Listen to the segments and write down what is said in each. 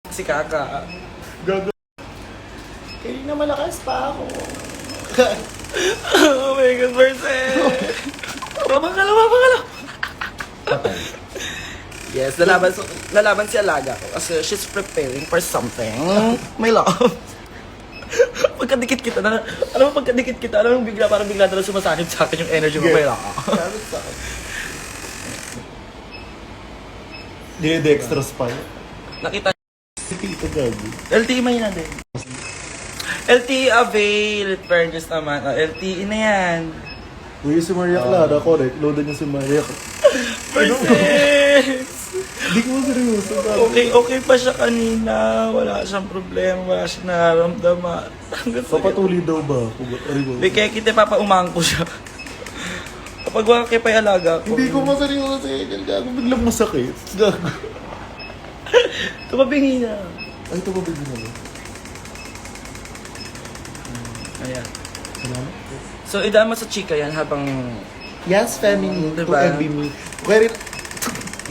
Si Kaka. Gago. Kaya na malakas pa ako. Oh my God, Marcel! Mabangala! Yes, lalaban si Alaga ko kasi she's preparing for something. My love. Pagkadikit kita na, alam mo parang bigla na lang sumasakit sa akin yung energy mo, my love. Sabit sa akin. Dextrose pa yun. Nakita Ito gago. LTE may na din. LTE avail, fairness naman. LTE na yan. Uy, si Maria Clara, correct. Loadan niya si Maria Clara. Percent! Di ko seryoso. Gago. Okay pa siya kanina. Wala siyang problema. Wala siyang nararamdaman. Papatuloy daw ba? Di kaya kita papaumang ko siya. Kapag wala kayo pa'y alaga ko. Hindi ko maseryoso sa inyo. Gago, biglang masakit. Gago. Tumabingi na. Ay, ito ba bigyan mo? Ayan. Salamat po. So, idama sa chika yan habang Yes, feminine. Diba? To envy me. Okay rin.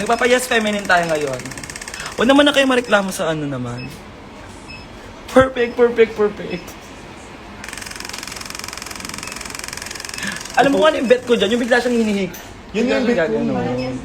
nagpapayas feminine tayo ngayon. O naman na kayo mareklamo sa ano naman. Perfect. Alam mo kung ano yung bet ko dyan? Yung bigla siyang hinihik. Yun yung bet ko. Ganun.